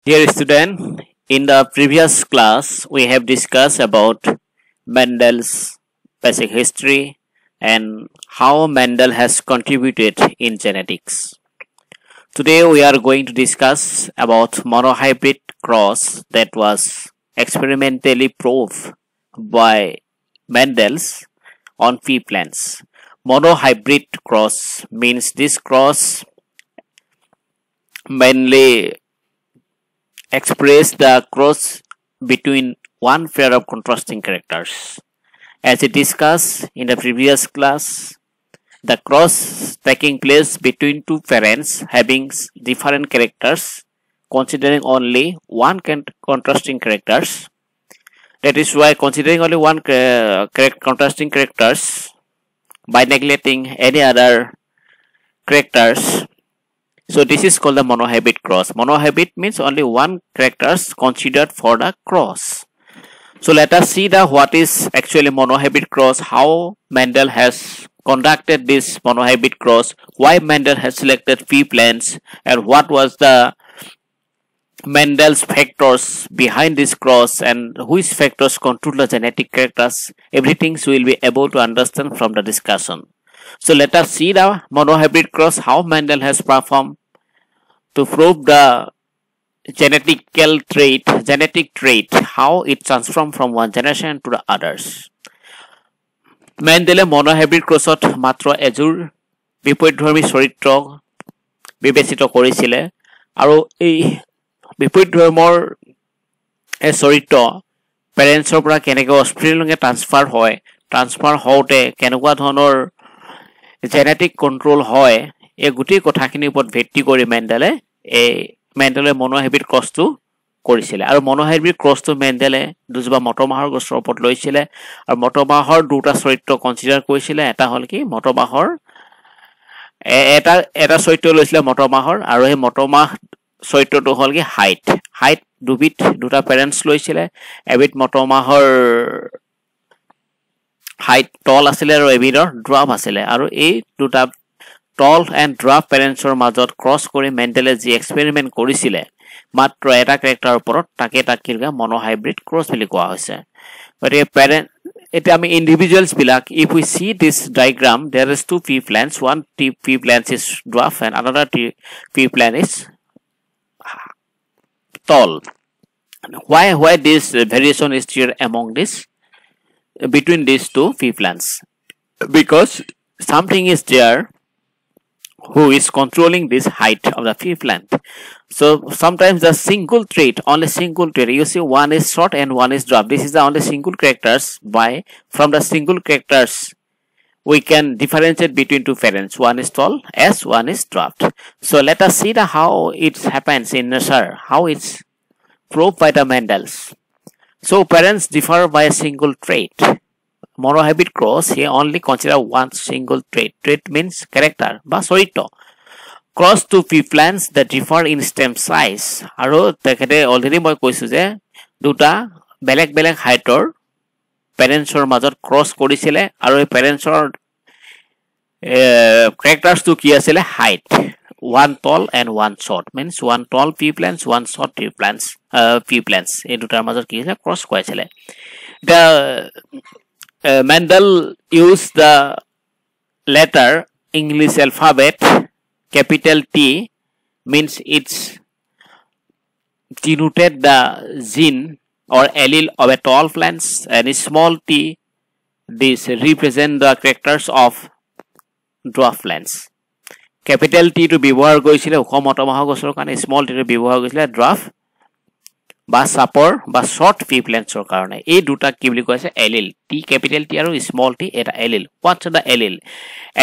Dear student, in the previous class we have discussed about Mendel's basic history and how Mendel has contributed in genetics. Today we are going to discuss about monohybrid cross that was experimentally proved by Mendel's on pea plants. Monohybrid cross means this cross mainly express the cross between one pair of contrasting characters. As we discussed in the previous class, the cross taking place between two parents having different characters, considering only one contrasting characters. That is why considering only one contrasting characters by neglecting any other characters. So this is called the monohybrid cross. Monohybrid means only one characters considered for the cross. So let us see the what is actually monohybrid cross, how Mendel has conducted this monohybrid cross, why Mendel has selected pea plants, and what was the Mendel's factors behind this cross and which factors control the genetic characters. Everything we will be able to understand from the discussion. So let us see the monohybrid cross, how Mendel has performed to prove the genetic trait, how it transforms from one generation to the others. Mendele monohybrid crossot মাত্ৰ এজোৰ বিপৰীতধৰ্মী চৰিত্ৰ বিবেচিত কৰিছিলে আৰু এই বিপৰীত ধৰ্মৰ এই চৰিত্ৰ পেৰেন্টছৰ পৰা কেনেকৈ অস্প্ৰিংলৈকে ট্ৰান্সফাৰ হওঁতে কেনেকুৱা ধৰণৰ জেনেটিক কন্ট্ৰোল হয় এই গোটেই কথাখিনিৰ ওপৰত ভিত্তি কৰি মেণ্ডেলে মনোহাইব্ৰিড ক্ৰছটো কৰিছিলে আৰু মনোহাইব্ৰিড ক্ৰছটো মেণ্ডেলে দুজোপা মটৰমাহৰ গছৰ ওপৰত লৈছিলে আৰু মটৰমাহৰ দুটা চৰিত্ৰ কনসিডাৰ কৰিছিলে এটা হ'ল কি মটৰমাহৰ এটা চৰিত্ৰ লৈছিলে মটৰমাহৰ আৰু এই মটৰমাহ চৰিত্ৰটো হ'ল কি হাইট দুটা পেৰেন্টছ লৈছিলে এবিট মটৰমাহৰ হাইট টল আছিলে আৰু এবিটৰ ড্ৰাফ আছিলে আৰু এই দুটা টল এণ্ড ড্ৰাফ পেৰেন্টছৰ মাজত ক্ৰছ কৰি মেণ্ডেলে যি এক্সপেৰিমেণ্ট কৰিছিলে মাত্ৰ এটা ক্যাৰেক্টাৰৰ ওপৰত তাকে কিলগা মনোহাইব্ৰিড ক্ৰছ বুলি কোৱা হৈছে গতিকে এটা আমি ইন্ডিভিজুৱেলছ বিলাক if we see this diagram there is two pea plants, one pea plant is dwarf and another pea plant is tall. Why this variation is here among this between these two pea plants? Because something is there who is controlling this height of the pea plant. So sometimes the only single trait, you see one is short and one is dwarf. This is the only single characters. From the single characters we can differentiate between two parents, one is tall as one is dwarf. So let us see how it happens in nature, how it's proved by the Mendels. So parents differ by a single trait. Monohybrid cross here only consider one single trait. Trait means character বা চৰিত্ৰ. Cross two pea plants that differ in stem size. আৰু তেখেতে already মই কৈছো যে দুটা বেলেগ হাইটৰ পেৰেন্টছৰ মাজত ক্ৰছ কৰিছিলে আৰু এই পেৰেন্টছৰ characters কি আছিলে height one tall and one short, means one tall pea plants, one short pea plants এই দুটাৰ মাজত কি আছে ক্ৰছ কৰাইছিলে এটা Mendel used the letter English alphabet capital T, means it's denoted the gene or allele of a tall plants, and small t this represent the characters of dwarf plants. Capital T to ব্যৱহাৰ কৰিছিলে ওখ মটৰমাহ গছৰ কাৰণে, small t to ব্যৱহাৰ কৰিছিলে dwarf বা সাপৰ বা শৰ্ট পি প্লেন্টছৰ কাৰণে এই দুটা কি বুলি কৈছে এলিল টি ক্যাপিটাল টি আৰু স্মল টি এটা এলিল হোৱাটছ দা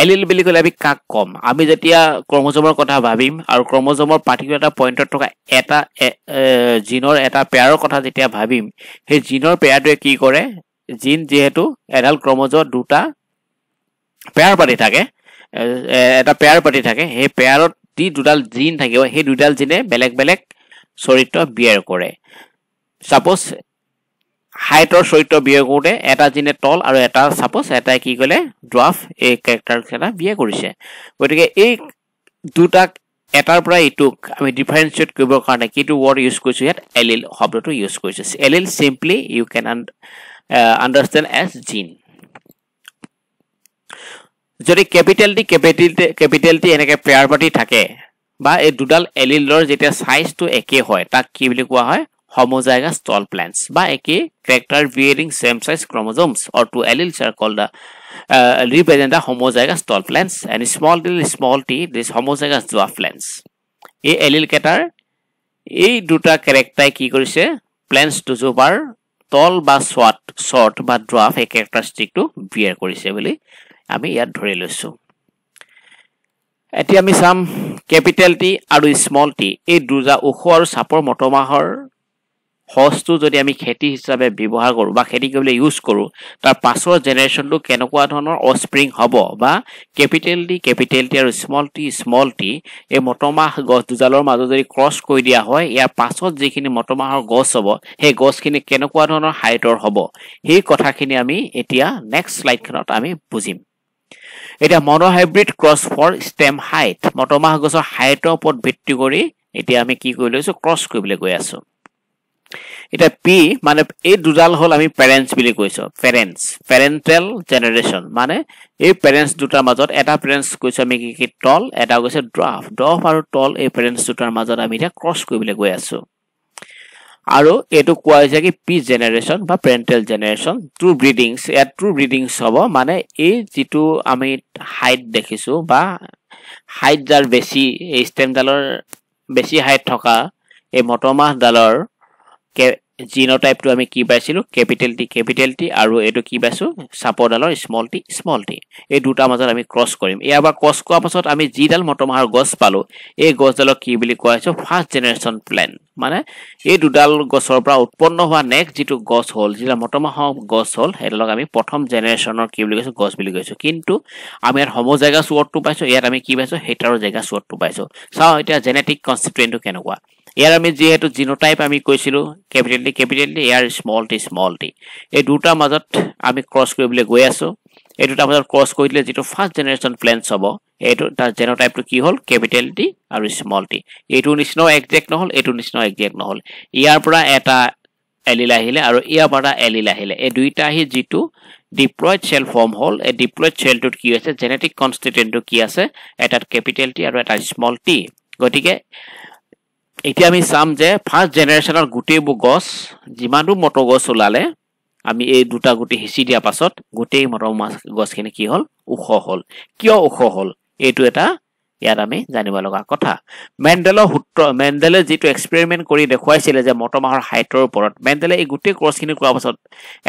এলিল বুলি ক'লে আমি কাক কম আমি যেতিয়া ক্ৰোমোজোমৰ কথা ভাবিম আৰু ক্ৰোমোজোমৰ পাৰ্টিকুলাৰ এটা পইণ্টত থকা এটা জিনৰ এটা পেয়াৰৰ কথা যেতিয়া ভাবিম সেই জিনৰ পেয়াৰটোৱে কি কৰে জিন যেহেতু এডাল ক্ৰোমোজোৰ দুটা পেয়াৰ পাতি থাকে এটা পেয়াৰ পাতি থাকে সেই পেয়াৰত দি দুডাল জিন থাকিব সেই দুডাল জিনে বেলেগ চৰিত্ৰ বিয়াৰ কৰে সাপোজ হাইটৰ চৰিত্ৰ বিয়াৰ কৰোতে এটা জিনে টল আৰু এটা সাপোজ এটা কি কলে ড্ৰাফ এই ক্যাৰেক্টাৰ এটা বিয়া কৰিছে গতিকে এই দুটা এটাৰ পৰা ইটোক আমি ডিফাৰেন্সিয়েট কৰিবৰ কাৰণে কিটো ৱৰ্ড ইউজ কৰিছো ইয়াত এলিল শব্দটো ইউজ কৰিছো allele simply you can understand as gene যদি ক্যাপিটেল টি এনেকে পেয়াৰ পাতি থাকে বা এই দুডাল এলিলৰ যেতিয়া সাইজটো একে হয় তাক কি বুলি কোৱা হয় homozygous tall plants বা একে character bearing same size chromosomes or two alleles are called the represent the homozygous tall plants and small t this homozygous dwarf plants এই allele কেটাৰ এই দুটা character কি কৰিছে plants দুজোপাৰ tall বা short বা dwarf এই characteristic টো bear কৰিছে বুলি আমি ইয়াত ধৰি লৈছো এতিয়া আমি সাম ক্যাপিটেল টি আৰু স্মল টি এই দুটা ওখ আৰু সাপৰ মটমাহৰ হস্তু যদি আমি খেতি হিচাপে ব্যৱহাৰ কৰো বা খেতি কৰিবলৈ ইউজ কৰো তাৰ পাছৰ জেনাৰেশনটো কেনেকুৱা ধৰণৰ অস্প্ৰিং হ'ব বা ক্যাপিটেল টি আৰু স্মল টি এই মটমাহ গছ দুজালৰ মাজত যদি ক্ৰস কৰি দিয়া হয় ইয়াৰ পাছত যিখিনি মটমাহৰ গছ হ'ব সেই গছখিনি কেনেকুৱা ধৰণৰ হাইটৰ হ'ব সেই কথাখিনি আমি এতিয়া নেক্সট স্লাইডখনত আমি বুজিম এটা মনোহাইব্ৰিড ক্ৰস ফৰ ষ্টেম হাইট মটমাহ গছৰ হাইটৰ ওপৰত ভিত্তি কৰি এতিয়া আমি কি কৰি লৈছো ক্ৰস কৰিবলৈ গৈ আছো এটা পি মানে এই দুডাল হল আমি প্যাৰেন্টস বুলি কৈছো প্যাৰেন্টেল জেনাৰেশন মানে এই প্যাৰেন্টস দুটাৰ মাজত এটা প্যাৰেন্টস কৈছো আমি কি টল এটা কৈছে ড্ৰাফ আৰু টল এই প্যাৰেন্টস দুটাৰ মাজত আমি এটা ক্ৰস কৰিবলৈ গৈ আছো আৰু এটো কোৱা হৈছে কি পি জেনাৰেশন বা প্যাৰেন্টেল জেনাৰেশন ট্ৰু ব্ৰিডিংস হ'ব মানে এই যেটো আমি হাইট দেখিছো বা হাইট যাৰ বেছি এই ষ্টেমডালৰ বেছি হাইট থকা এই মটমাহ ডালৰ জিনোটাইপ টো আমি কি পাইছিলো ক্যাপিটেল টি আৰু এটো কি পাইছো সাপৰডালৰ স্মল টি এই দুটা মাজত আমি ক্ৰস কৰিম ইয়াবা ক্ৰস কৰা পাছত আমি জিডাল মটমাহৰ গছ পালো এই গছডালক কি বুলি কোৱা হৈছে ফাৰ্স্ট জেনাৰেশন প্ল্যান্ট মানে এই দুডাল গছৰ পৰা উৎপন্ন হোৱা নেক্সট যেটো গছ হল যেটা মটমাহৰ গছ হল হেতলক আমি প্ৰথম জেনাৰেশনৰ কি বুলি কৈছো গছ বুলি কৈছো কিন্তু আমি ইয়াৰ homozygous wordটো পাইছো ইয়াত আমি কি পাইছো heterozygous wordটো পাইছো চাও এতিয়া জেনেটিক কনস্টিটুয়েন্টটো কেনেকুৱা ইয়াৰ আমি যেহেতু জিনোটাইপ আমি কৈছিলো ক্যাপিটেল টি ইয়াৰ স্মল টি এই দুটা মাজত আমি ক্ৰস কৰিবলৈ গৈ আছো এই দুটা মাজত ক্ৰস কৰিলে যেটো ফাৰ্স্ট জেনাৰেশন প্ল্যান্টস হ'ব এটো তাৰ জেনোটাইপটো কি হল ক্যাপিটেল টি আৰু স্মল টি এটো নিচিনা এক্সাক্ট নহল এটো নিচিনা এক্সাক্ট নহল ইয়াৰ পৰা এটা এলিল আহিলে আৰু ইয়াৰ পৰা এলিল আহিলে এই দুইটা আহি যেটো ডিপ্লয়েড সেল ফৰ্ম হল এই ডিপ্লয়েড সেলটোত কি আছে জেনেটিক কনস্টিটুয়েন্টটো কি আছে এটা ক্যাপিটেল টি আৰু এটা স্মল টি গটিকে এতিয়া আমি সাম যে ফাৰ্স্ট জেনাৰেশনৰ গুটেই গছ জিমানটো মটো গছ ওলালে আমি এই দুটা গুটি হিচি দিয়া পাছত গুটেই মটো গছখিনি কি হল উখ হল কিয় উখ হল এটো এটা ইয়াত আমি জানিব লগা কথা মেন্ডেলে যেটো এক্সপেৰিমেন্ট কৰি দেখুৱাইছিল যে মটমাহৰ হাইটৰ ওপৰত মেন্ডেলে এই গুটেই ক্ৰসখিনি কৰা পাছত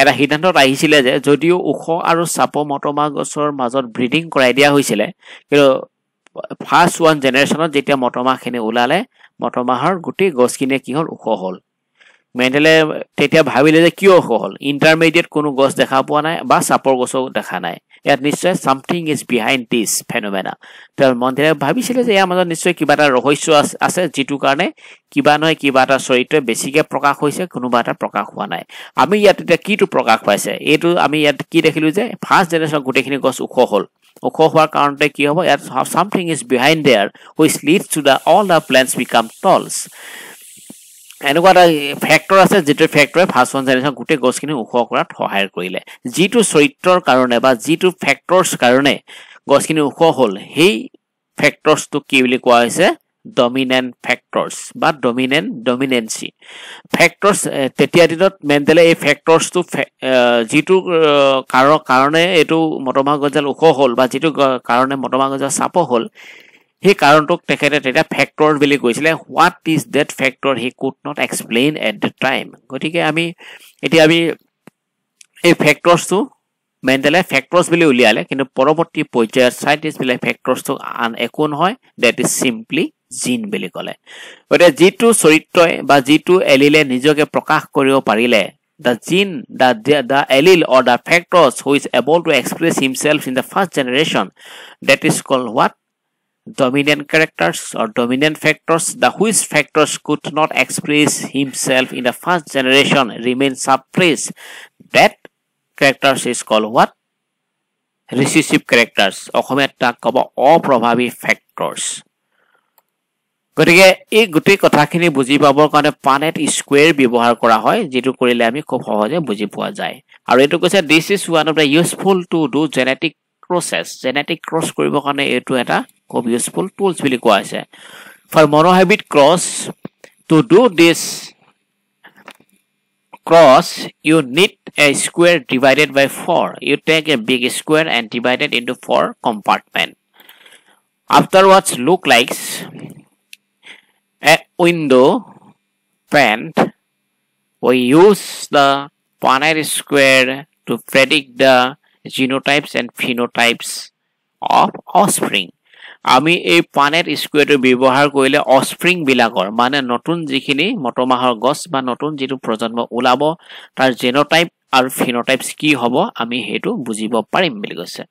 এটা সিদ্ধান্তত আহিছিল যে যদিও উখ আৰু সাপ মটমাহ গছৰ মাজত ব্ৰিডিং কৰাই দিয়া হৈছিল কিন্তু ফাৰ্স্ট ওয়ান জেনাৰেশনত যেতিয়া মটমাহখিনি ওলালে মটমাহৰ গুটি গছখিনি কি হল উখ হল মেন্ডেলে তেতিয়া ভাবিলে যে কিয় উখ হল ইন্টারমিডিয়েট কোনো গছ দেখা পোৱা নাই বা সাপৰ গছও দেখা নাই ইয়াত নিশ্চয় something is behind this phenomena তাৰ মেন্ডেলে ভাবিছিল যে ইয়াৰ মাজত নিশ্চয় কিবা এটা ৰহস্য আছে যেটো কাৰণে কিবা নহয় কিবা এটা চৰিত্ৰ বেছিকে প্ৰকাশ হৈছে কোনোবা এটা প্ৰকাশ হোৱা নাই আমি ইয়াত এটা কিটো প্ৰকাশ পাইছে এটো আমি ইয়াত কি দেখিলো যে ফাৰ্স্ট জেনাৰেশন গুটেখিনি গছ উখ হল উখ হোৱাৰ কাৰণতে কি হ'ব ইয়াত something is behind there which leads to all the plants become talls এনেকুৱা এটা ফ্যাক্টৰ আছে যেটো ফ্যাক্টৰে ফাৰ্স্ট ওয়ান জেনাৰেশন গুটে গছখিনি উখ কৰাত সহায় কৰিলে যেটো চৰিত্ৰৰ কাৰণে বা যেটো ফ্যাক্টৰছ কাৰণে গছখিনি উখ হল সেই ফ্যাক্টৰছটো কি বুলি কোৱা হৈছে dominant factors বা dominancy factors তেতিয়া দিনত মেন্ডেলে এই ফ্যাক্টৰছ টো যেটো কাৰণে এটো মটমাহ গছৰ উখ হল বা যেটো কাৰণে মটমাহ গছৰ সাপ হল সেই কাৰণটোক তেখেতে তেতিয়া ফ্যাক্টৰ বুলি কৈছিলে what is that factor he could not explain at the time গটিকে আমি এই ফ্যাক্টৰছ টো মেন্ডেলে ফ্যাক্টৰছ বুলি উলিয়ালে কিন্তু পৰৱৰ্তী পৰ্যায়ৰ সাইন্টিষ্ট বিলে ফ্যাক্টৰছ টো আন একো নহয় that is simply জিন বুলি কলে ওটা যেটো চৰিত্ৰই বা যেটো এলিলে নিজকে প্ৰকাশ কৰিব পাৰিলে the gene the allele or the factors who is able to express himself in the first generation that is called what dominant characters or dominant factors the which factors could not express himself in the first generation remain suppressed that characters is called what recessive characters অসমীয়াত তাক কব অপ্ৰভাৱী factors গতিকে এই গোটেই কথাখিনি বুজি পাবৰ কাৰণে পানেট স্কুৱেৰ ব্যৱহাৰ কৰা হয় যেটো কৰিলে আমি খুব সহজে বুজি পোৱা যায় আৰু এটো কৈছে this is one of the useful to do genetic process genetic cross কৰিবৰ কাৰণে এটো এটা খুব ইউজফুল টুলছ বুলি কোৱা হৈছে for monohybrid cross to do this cross you need a square divided by 4 you take a big square and divide it into 4 compartments afterwards look like a window pane we use the Punnett square to predict the genotypes and phenotypes of offspring আমি এই Punnett স্কয়াৰটো ব্যৱহাৰ কৰিলে অফস্প্ৰিং বিলাকৰ মানে নতুন যিখিনি মটমাহৰ গছ বা নতুন যেটো প্ৰজন্ম ওলাব তাৰ জিনোটাইপ আৰু ফিনোটাইপস কি হ'ব আমি হেতু বুজিব পাৰিম বুলি কৈছে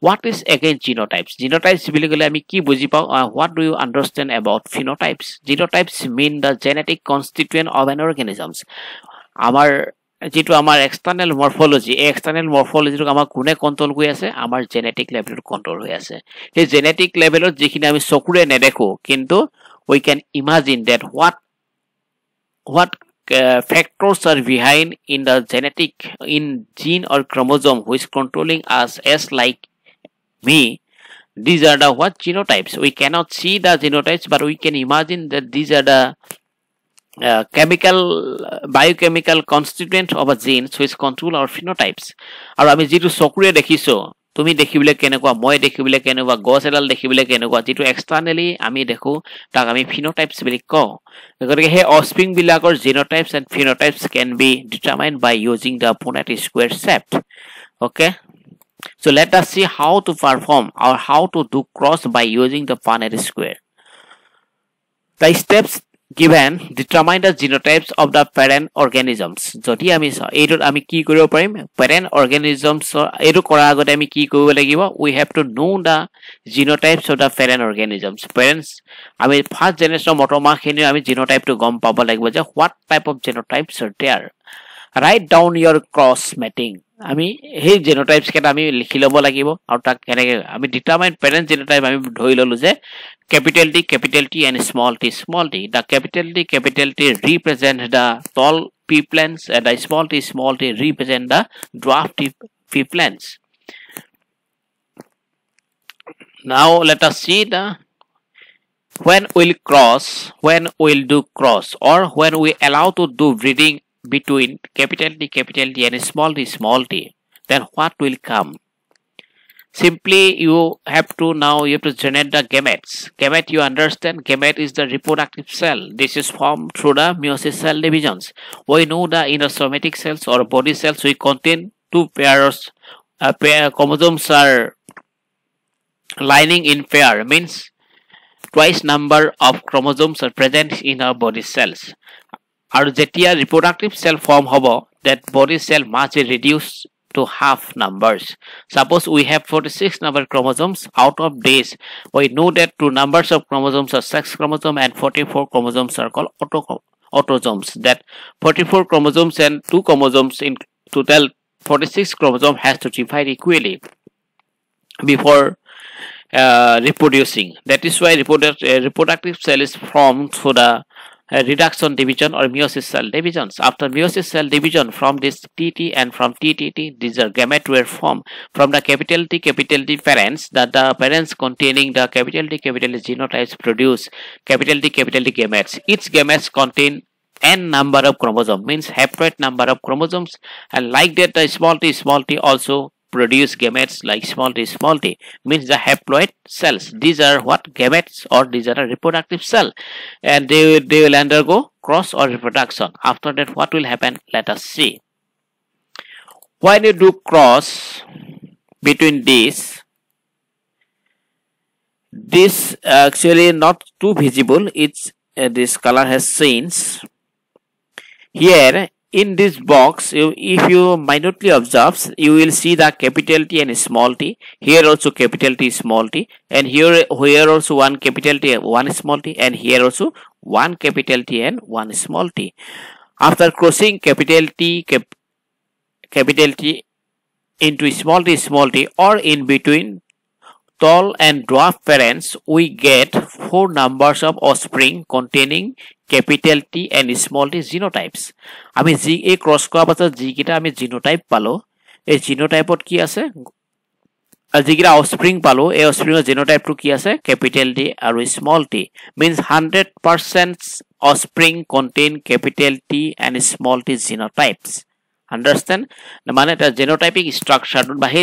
what is again genotypes genotypes বুলি ক'লে আমি কি বুজি পাও what do you understand about phenotypes genotypes mean the genetic constituent of an organisms আমাৰ যেটো আমাৰ এক্সটাৰ্নাল মৰফোলজি এক্সটাৰ্নাল মৰফোলজিটো আমাৰ কোনে কন্ট্ৰোল কৰি আছে আমাৰ জেনেটিক লেভেলত কন্ট্ৰোল হৈ আছে এই জেনেটিক লেভেলত যিখিনি আমি চকুৰে নেদেখো কিন্তু we can imagine that what factors are behind in the genetic in gene or chromosome which controlling us as like me these are the what genotypes we cannot see the genotypes but we can imagine that these are the biochemical constituent of a gene which control our phenotypes আৰু আমি যেটো চকুৰে দেখিছো তুমি দেখিবলে কেনেকুৱা মই দেখিবলে কেনেকুৱা গছ এডাল দেখিবলে কেনেকুৱা যেটো এক্সটাৰ্নালি আমি দেখো তাক আমি phenotypes বুলি কও গতিকে হে অফস্প্ৰিং বিলাকৰ genotypes and phenotypes can be determined by using the Punnett square set okay so let us see how to perform or how to do cross by using the Punnett square the steps given determine the genotypes of the parent organisms যদি আমি এইটোত আমি কি কৰিব পাৰিম parent organisms এইটো কৰাৰ আগতে আমি কি কৰিব লাগিব we have to know the genotypes of the parent organisms parents আমি ফাৰ্স্ট জেনেৰেশ্যন মটৰমাখিনি আমি genotype টো গম পাব লাগিব যে what type of genotypes are there write down your cross matching আমি এই genotypes কেটা আমি লিখি লব লাগিব আৰু তাক কেনেকৈ আমি determine parent genotype আমি ধৰি ললো যে capital T and small t the capital T represents the tall pea plants and the small t represent the dwarf pea plants now let us see the when we'll do cross or when we allow to do breeding between capital T and small t then what will come simply you have to generate the gametes gamete you understand gamete is the reproductive cell this is formed through the meiosis cell divisions we know the inner somatic cells or body cells we contain two pairs chromosomes are lining in pair means twice number of chromosomes are present in our body cells আৰু যেতিয়া reproductive cell form hobo that body cell must be reduced to half numbers suppose we have 46 number chromosomes out of this we know that two numbers of chromosomes are sex chromosome and 44 chromosomes are called autosomes that 44 chromosomes and two chromosomes in total 46 chromosome has to divide equally before reproducing that is why reproductive cell is formed through the reduction division or meiosis cell divisions after meiosis cell division from this TT and from TTT these are gamete were formed from the capital T parents that the parents containing the capital T genotypes produce capital T gametes each gametes contain n number of chromosomes means haploid number of chromosomes and like that the small t also produce gametes like small t means the haploid cells these are what gametes or these are a reproductive cell and they will undergo cross or reproduction after that what will happen let us see when you do cross between this actually not too visible it's this color has changed here in this box if you minutely observe you will see the capital T and small t here also capital T small t and here also one capital T one small t and here also one capital T and one small t after crossing capital T into small t or in between tall and dwarf parents, we get 4 numbers of offspring containing capital T and small t genotypes. আমি G এই cross কৰা পাছত যিকিটা আমি genotype পালো এই জিনোটাইপত কি আছে যিকিটা অফস্প্ৰিং পালো এই অফস্প্ৰিঙৰ জিনোটাইপটো কি আছে capital T আৰু small t means 100% offspring contain capital T and small t genotypes. Understand? মানে এটা জেনোটাইপিক স্ট্ৰাকচাৰ বা হে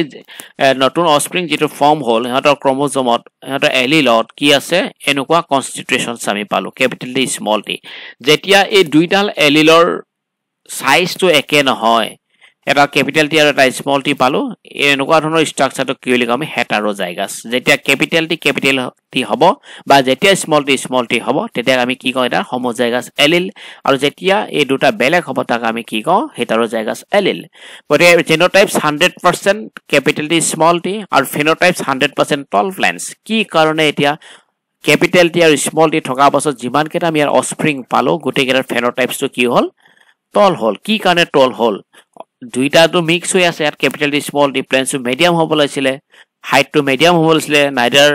নতুন অফস্প্ৰিং যেটো ফৰ্ম হল হেতৰ ক্ৰোমোজোমত হেতৰ এলিলত কি আছে এনেকুৱা কনস্টিটিউশনস আমি পালো ক্যাপিটাল T স্মল t যেতিয়া এই দুইডাল এলিলৰ সাইজটো একে নহয় এটা ক্যাপিটাল T আৰু এটা স্মল t পালো এনেকুৱা ধৰণৰ স্ট্ৰাকচাৰটো কি বুলি কম হেটাৰোজাইগাছ যেতিয়া ক্যাপিটাল T হ'ব বা যেতিয়া স্মল t হ'ব তেতিয়া আমি কি কওঁ এটা হোমোজাইগাছ এলিল আৰু যেতিয়া এই দুটা বেলেগ হ'ব তাক আমি কি কওঁ হেটাৰোজাইগাছ এলিল গতিকে জেনোটাইপস 100% ক্যাপিটাল T স্মল t আৰু ফিনোটাইপস 100% টল প্ল্যান্টস কি কাৰণে এতিয়া ক্যাপিটাল T আৰু স্মল t থকা পাছত যিমান কেটা আমি ইয়াৰ অফস্প্ৰিং পালো গোটেইকেটাৰ ফিনোটাইপসটো কি হ'ল টল হল কি কাৰণে টল হল দুইটা তো মিক্স হৈ আছে আৰু capital T small t planes medium হ'ব লাগিছিলে height to medium হ'ব লাগিছিলে neither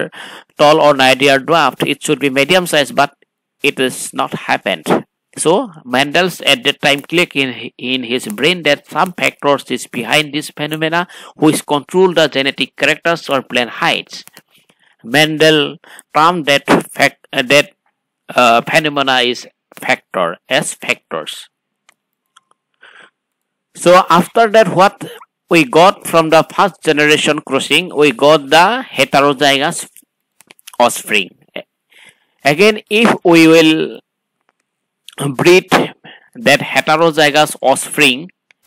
tall or neither dwarf it should be medium size but it is not happened so Mendel's at that time clicked in his brain that some factors is behind this phenomena which control the genetic characters or plant heights. Mendel termed that phenomena is factors. So after that what we got from the first generation crossing, we got the heterozygous offspring. Again, if we will breed that heterozygous offspring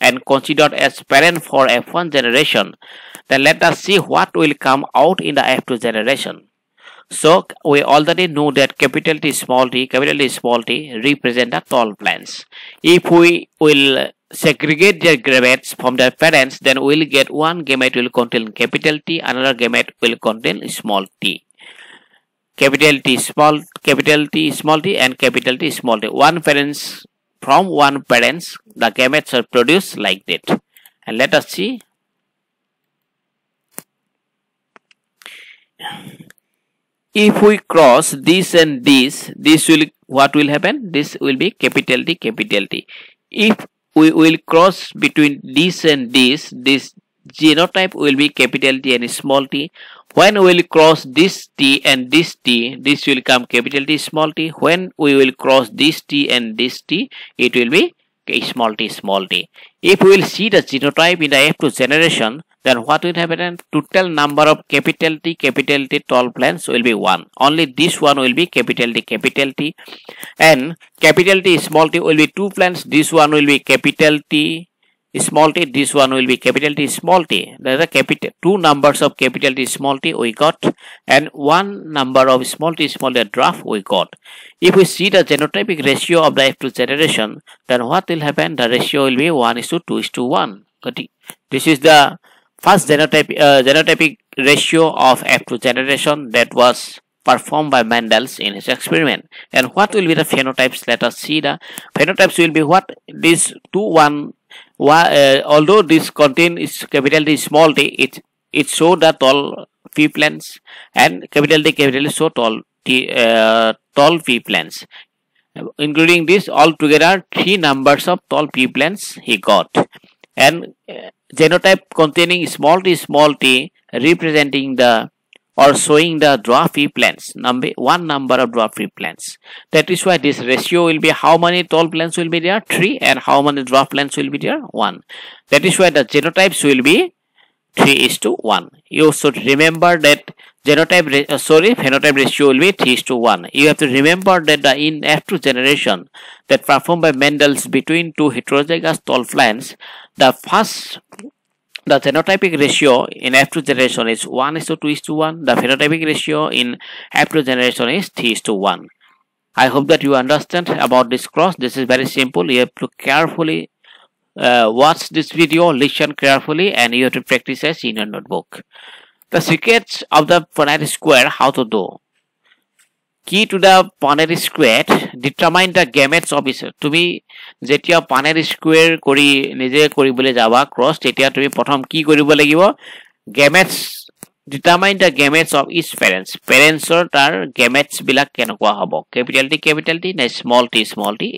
and considered as parent for F1 generation, then let us see what will come out in the F2 generation. So we already know that capital T small t represent the tall plants. If we will segregate their gametes from their parents, then we will get one gamete will contain capital T, another gamete will contain small t. Capital T small t and capital T small t. From one parents, the gametes are produced like that. And let us see. If we cross this and this will what will happen? This will be capital T. If we will cross between this and this genotype will be capital T and small t. When we will cross this T and this T, this will come capital T small t. When we will cross this T and this T, it will be small t. If we will see the genotype in the F2 generation, then what will happen? Total number of capital T tall plants will be 1. Only this one will be capital T and capital T small t will be 2 plants. This one will be capital T small t, this one will be capital T small t. There are 2 numbers of capital T small t we got and 1 number of small t dwarf we got. If we see the genotypic ratio of the F2 generation, then what will happen? The ratio will be 1:2:1. This is the first genotypic ratio of F2 generation that was performed by Mendel's in his experiment. And what will be the phenotypes? Let us see the phenotypes will be what? This 2:1. Although this contain is capital T small t, it show the tall pea plants and capital T show tall pea plants. Including this altogether 3 numbers of tall pea plants he got. And genotype containing small t representing the or showing the dwarf pea plants, 1 number of dwarf pea plants. That is why this ratio will be how many tall plants will be there? 3 and how many dwarf plants will be there? 1. That is why the genotypes will be 3:1. You should remember that phenotype ratio will be 3:1. You have to remember that in F2 generation that performed by Mendel's between 2 heterozygous tall plants, the genotypic ratio in F2 generation is 1:2:1. The phenotypic ratio in F2 generation is 3:1. I hope that you understand about this cross. This is very simple. You have to carefully watch this video, listen carefully, and you have to practice as in your notebook. The secrets of the Punnett square, how to do. Key to the Punnett square, determine the gametes of it. তুমি যেতিয়া Punnett square নিজে কৰিবলৈ যাবা cross তেতিয়া তুমি প্ৰথম কি কৰিব লাগিব gametes determine the gametes of each parents or tar gametes bilak kenokwa hobo capital T na small t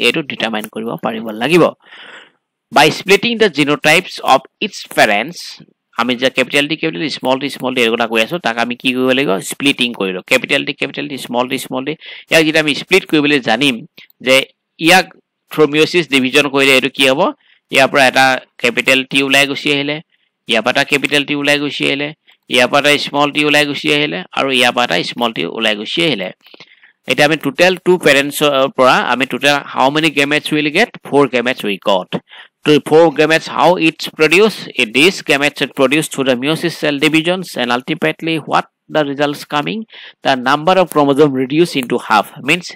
etu determine koribo paribo lagibo by splitting the genotypes of each parents আমি যে capital T small t এগুলা কৈ আছো তাক আমি কি কৰিব লাগিব splitting কৰিলো capital T small t ইয়াক যেটা আমি split কৰিবলৈ জানিম যে ইয়াক through meiosis division কৰিলে এটো কি হ'ব ইয়াৰ পৰা এটা capital T ওলাই গুছি আহিলে ইয়াৰ পৰা capital T ওলাই গুছি আহিলে ইয়াৰ পৰা small t ওলাই গুছি আহিলে আৰু ইয়াৰ পৰা small t ওলাই গুছি আহিলে এটা আমি total two parents পৰা আমি total how many gametes will get 4 gametes we got to 4 gametes how it's produced these gametes are produced through the meiosis cell divisions and ultimately what the results coming the number of chromosomes reduced into half means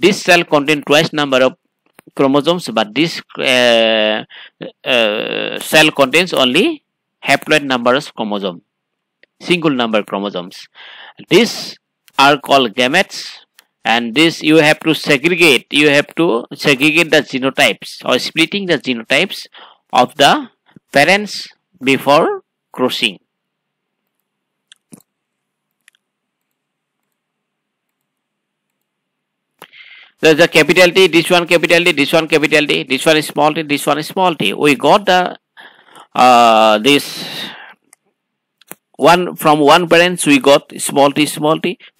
this cell contain twice number of chromosomes but this cell contains only haploid numbers chromosome single number chromosomes these are called gametes and this you have to segregate the genotypes or splitting the genotypes of the parents before crossing there's a capital T this one capital T this one capital T this one is small t this one is small t we got the this one from one parents we got small t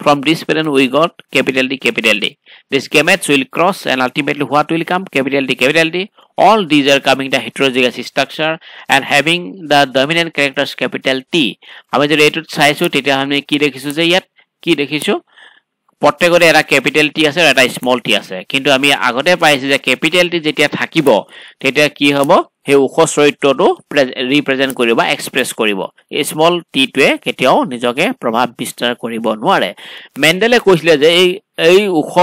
from this parent we got capital T this gametes will cross and ultimately what will come capital T all these are coming the heterozygous structure and having the dominant characters capital T আমি যদি এটো চাইছো তেতিয়া আমি কি দেখিছো যে ইয়াত কি দেখিছো প্ৰত্যেকৰে এটা ক্যাপিটাল টি আছে আৰু এটা স্মল টি আছে কিন্তু আমি আগতে পাইছো যে ক্যাপিটাল টি যেতিয়া থাকিব তেতিয়া কি হ'ব হে উখ চৰিত্ৰটো ৰিপ্ৰেজেন্ট কৰিব বা এক্সপ্ৰেছ কৰিব এই স্মল টি টোৱে কেতিয়াও নিজকে প্ৰভাৱ বিস্তাৰ কৰিব নোৱাৰে মেন্ডেলে কৈছিলে যে এই উখ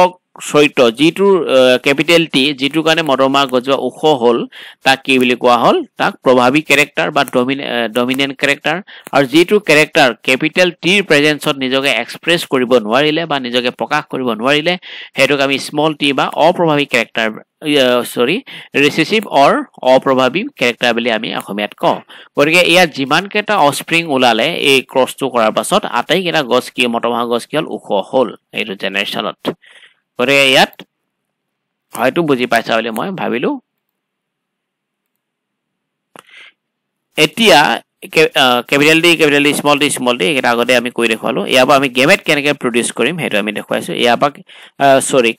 চৰিত্ৰ যিটো ক্যাপিটাল টি যিটো কাৰণে মটৰমাহ গজোৱা উখ হল তাক কি বুলি কোৱা হল তাক প্ৰভাৱী ক্যাৰেক্টাৰ বা ডমিনেন্ট ক্যাৰেক্টাৰ আৰু যিটো ক্যাৰেক্টাৰ ক্যাপিটাল টিৰ প্ৰেজেন্সত নিজকে এক্সপ্ৰেছ কৰিব নোৱাৰিলে বা নিজকে প্ৰকাশ কৰিব নোৱাৰিলে হেতুক আমি স্মল টি বা অপ্ৰভাৱী ক্যাৰেক্টাৰ ৰিসেসিভ অৰ অপ্ৰভাৱী ক্যাৰেক্টাৰ বুলি আমি অসমীয়াত কওঁ গতিকে ইয়াত যিমান কেটা অফস্প্ৰিং ওলালে এই ক্ৰসটো কৰাৰ পাছত আটাই কেটা গছ কি মটৰমাহ গছ কি হল উখ হল এইটো জেনাৰেশনত গতিকে ইয়াত হয়তো বুজি পাইছা বুলি মই ভাবিলো এতিয়া capital T small t এটা আগতে আমি কৈ দেখালো ইয়াবা আমি গেমেট কেনেকৈ প্ৰডিউস কৰিম হেতু আমি দেখাইছো ইয়াবা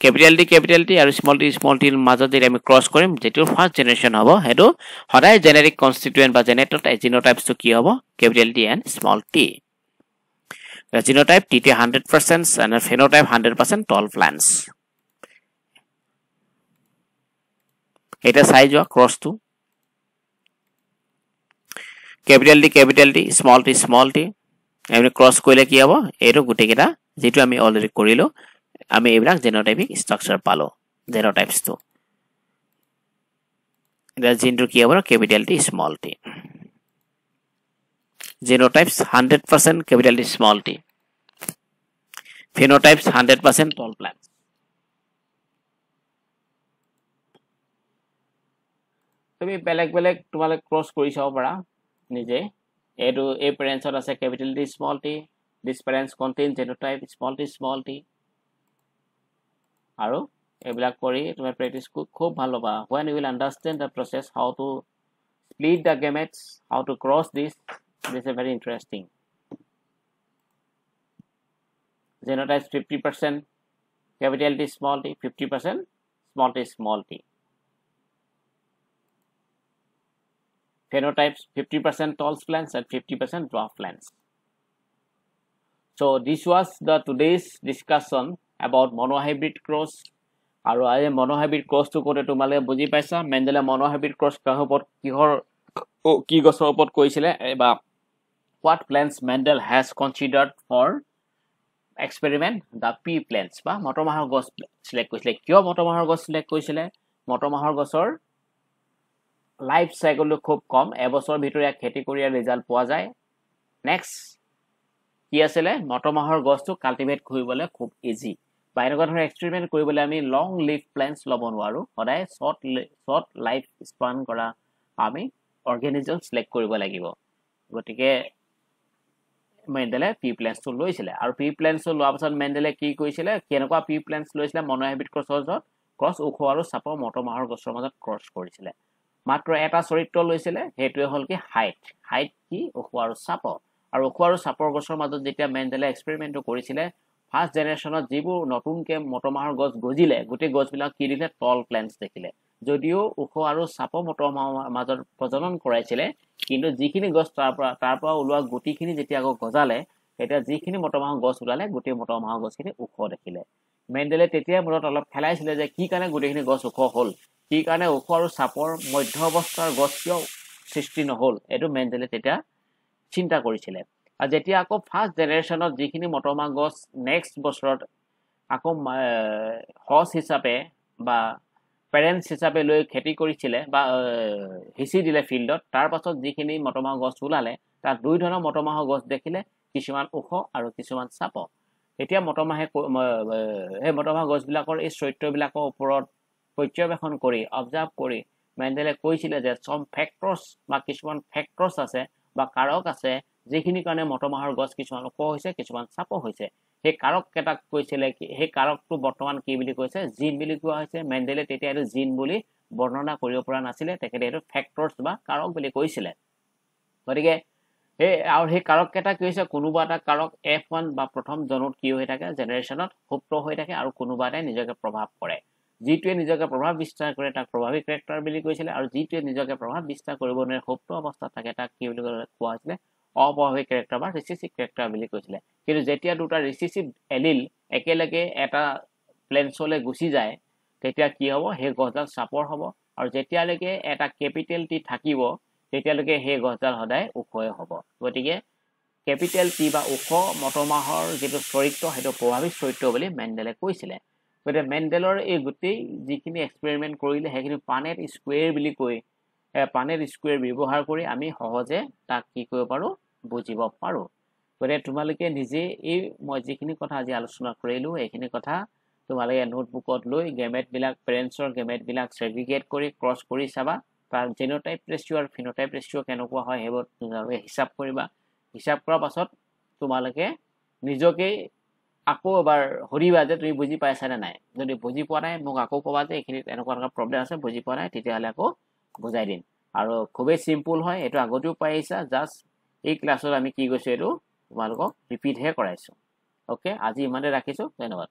capital T আৰু small t মাজত যদি আমি ক্ৰস কৰিম যেটো ফাৰ্স্ট জেনাৰেশন হ'ব হেতু সদায় জেনেৰিক কনস্টিটুয়েন্ট বা জিনোটাইপস তো কি হ'ব capital T and small t the genotype T 100% and phenotype 100% tall plants এটা সাইজ বা cross to capital T small t আমি ক্রস কইলে কি হ'ব এটো গুটে কেটা যেটো আমি অলরেডি কৰিলো আমি এইবিলাক জেনোটাইপিক স্ট্রাকচার পালো জেনোটাইপস তো এটা জিনটো কি হ'ব capital T small t genotypes 100% capital T small t phenotypes 100% tall plants তুমি বেলেগ তোমালে ক্রস কৰি চাও পাৰা নিজে এটো এই প্যাৰেন্টছত আছে capital T small t this parents contain genotype small t আৰু এবিলাক কৰি তুমি প্ৰ্যাকটিস খুব ভাল পাবা when you will understand the process how to split the gametes how to cross this is very interesting genotypes 50% capital T small t 50% small t phenotypes 50% tall plants and 50% dwarf plants so this was the today's discussion about monohybrid cross আৰু আই monohybrid cross to কোতে তোমালে বুজি পাইছা মেন্ডেলে monohybrid cross কাহপত কিহৰ কি গছৰ ওপৰত কৈছিলে বা what plants Mendel has considered for experiment the pea plants বা মটৰমাহৰ গছ সিলেক্ট কৰিছিলে কিয় মটৰমাহৰ গছ সিলেক্ট কৰিছিলে মটৰমাহৰ গছৰ লাইফ সাইকেল খুব কম এবছৰ ভিতৰীয়া খেতি কৰিয়া ৰিজাল্ট পোৱা যায় নেক্সট কি আছিল মটৰমাহৰ গছটো কাল্টিভেট কৰিবলৈ খুব ইজি বা এনেকুৱা ধৰণৰ এক্সপেৰিমেন্ট কৰিবলৈ আমি লং লিভ প্ল্যান্টস লব নোৱাৰো সদায় শৰ্ট লাইফ স্পান কৰা আমি অৰ্গানিজম সিলেক্ট কৰিব লাগিব গতিকে মেণ্ডেলে পি প্লেন্সটো লৈছিলে আৰু পি প্লেন্সটো লোৱাৰ পাছত মেণ্ডেলে কি কৰিছিলে কেনেকুৱা পি প্লেন্স লৈছিলে মনোহাইব্ৰিড ক্ৰছৰ য'ত ক্ৰছ ওখ আৰু চাপৰ মটৰমাহৰ গছৰ মাজত ক্ৰছ কৰিছিলে মাত্ৰ এটা চৰিত্ৰ লৈছিলে সেইটোৱে হ'ল কি হাইট কি ওখ আৰু চাপৰ আৰু ওখ আৰু চাপৰ গছৰ মাজত যেতিয়া মেণ্ডেলে এক্সপেৰিমেণ্টটো কৰিছিলে ফাৰ্ষ্ট জেনেৰেশ্যনত যিবোৰ নতুনকৈ মটৰমাহৰ গছ গজিলে গোটেই গছবিলাক কি দিলে টল প্লেন্টছ দেখিলে যদিও ওখ আৰু চাপৰ মটৰমাহৰ মাজত প্ৰজনন কৰাইছিলে কিন্তু যিখিনি গছ তাৰ পৰা ওলোৱা গুটিখিনি যেতিয়া আকৌ গজালে তেতিয়া যিখিনি মটৰমাহৰ গছ ওলালে গোটেই মটৰমাহৰ গছখিনি ওখ দেখিলে মেণ্ডেলে তেতিয়া মূৰত অলপ খেলাইছিলে যে কি কাৰণে গোটেইখিনি গছ ওখ হ'ল কি কাৰণে ওখ আৰু চাপৰ মধ্য অৱস্থাৰ গছ কিয় সৃষ্টি নহ'ল এইটো মেণ্ডেলে তেতিয়া চিন্তা কৰিছিলে আৰু যেতিয়া আকৌ ফাৰ্ষ্ট জেনেৰেশ্যনত যিখিনি মটৰমাহ গছ নেক্সট বছৰত আকৌ সচ হিচাপে বা পেৰেণ্টছ হিচাপে লৈ খেতি কৰিছিলে বা সিঁচি দিলে ফিল্ডত তাৰ পাছত যিখিনি মটৰমাহ গছ ওলালে তাত দুই ধৰণৰ মটৰমাহৰ গছ দেখিলে কিছুমান ওখ আৰু কিছুমান চাপৰ এতিয়া মটৰমাহে সেই মটৰমাহ গছবিলাকৰ এই চৰিত্ৰবিলাকৰ ওপৰত পৰ্যবেক্ষণ কৰি অবজাৰ্ভ কৰি মেণ্ডেলে কৈছিলে যে সম ফেক্টৰ্ছ বা কিছুমান ফেক্টৰ্ছ আছে বা কাৰক আছে যিখিনি কাৰণে মটৰমাহৰ গছ কিছুমান ওখ হৈছে কিছুমান চাপৰ হৈছে সেই কাৰক কেইটাক কৈছিলে কি সেই কাৰকটো বৰ্তমান কি বুলি কৈছে জিন বুলি কোৱা হৈছে মেণ্ডেলে তেতিয়া এইটো জিন বুলি বৰ্ণনা কৰিব পৰা নাছিলে তেখেতে এইটো ফেক্টৰ্ছ বা কাৰক বুলি কৈছিলে গতিকে সেই কাৰক কেইটা কি হৈছে কোনোবা এটা কাৰক F1 বা প্ৰথম জনত কি হৈ থাকে জেনেৰেশ্যনত সুপ্ত হৈ থাকে আৰু কোনোবা এটাই নিজকে প্ৰভাৱ কৰে যিটোৱে নিজকে প্ৰভাৱ বিস্তাৰ কৰে তাক প্ৰভাৱী কেৰেক্টাৰ বুলি কৈছিলে আৰু যিটোৱে নিজকে প্ৰভাৱ বিস্তাৰ কৰিব নোৱাৰে সুপ্ত অৱস্থাত থাকে তাক কি বুলি কোৱা হৈছিলে অপ্ৰভাৱী কেৰেক্টাৰ বা ৰিচেছিভ কেৰেক্টাৰ বুলি কৈছিলে কিন্তু যেতিয়া দুটা ৰিচেছিভ এলিল একেলগে এটা প্লেন্টছলৈ গুচি যায় তেতিয়া কি হ'ব সেই গছডাল চাপৰ হ'ব আৰু যেতিয়ালৈকে এটা কেপিটেল টি থাকিব তেতিয়ালৈকে সেই গছডাল সদায় ওখই হ'ব গতিকে কেপিটেল টি বা ওখ মটৰমাহৰ যিটো চৰিত্ৰ সেইটো প্ৰভাৱিক চৰিত্ৰ বুলি মেণ্ডেলে কৈছিলে গতিকে মেণ্ডেলৰ এই গোটেই যিখিনি এক্সপেৰিমেণ্ট কৰিলে সেইখিনি পানেট স্কুৱেৰ বুলি কৈ পানেট স্কুৱেৰ ব্যৱহাৰ কৰি আমি সহজে তাক কি কৰিব পাৰোঁ বুজিব পাৰোঁ গতিকে তোমালোকে নিজে এই মই যিখিনি কথা আজি আলোচনা কৰিলোঁ এইখিনি কথা তোমালোকে নোটবুকত লৈ গেমেটবিলাক পেৰেণ্টছৰ গেমেটবিলাক ছেগ্ৰিগেট কৰি ক্ৰছ কৰি চাবা তাৰ জেনোটাইপ ৰেচিঅ' আৰু ফিনোটাইপ ৰেচিঅ' কেনেকুৱা হয় সেইবোৰ তোমালোকে হিচাপ কৰিবা হিচাপ কৰাৰ পাছত তোমালোকে নিজকেই আকৌ এবাৰ সুধিবা যে তুমি বুজি পাইছানে নাই যদি বুজি পোৱা নাই মোক আকৌ ক'বা যে এইখিনিত এনেকুৱা প্ৰব্লেম আছে বুজি পোৱা নাই তেতিয়াহ'লে আকৌ বুজাই দিম আৰু খুবেই চিম্পুল হয় এইটো আগতেও পাই আহিছা জাষ্ট এই ক্লাছত আমি কি কৈছোঁ এইটো তোমালোকক ৰিপিটহে কৰাইছোঁ অ'কে আজি ইমানে ৰাখিছোঁ ধন্যবাদ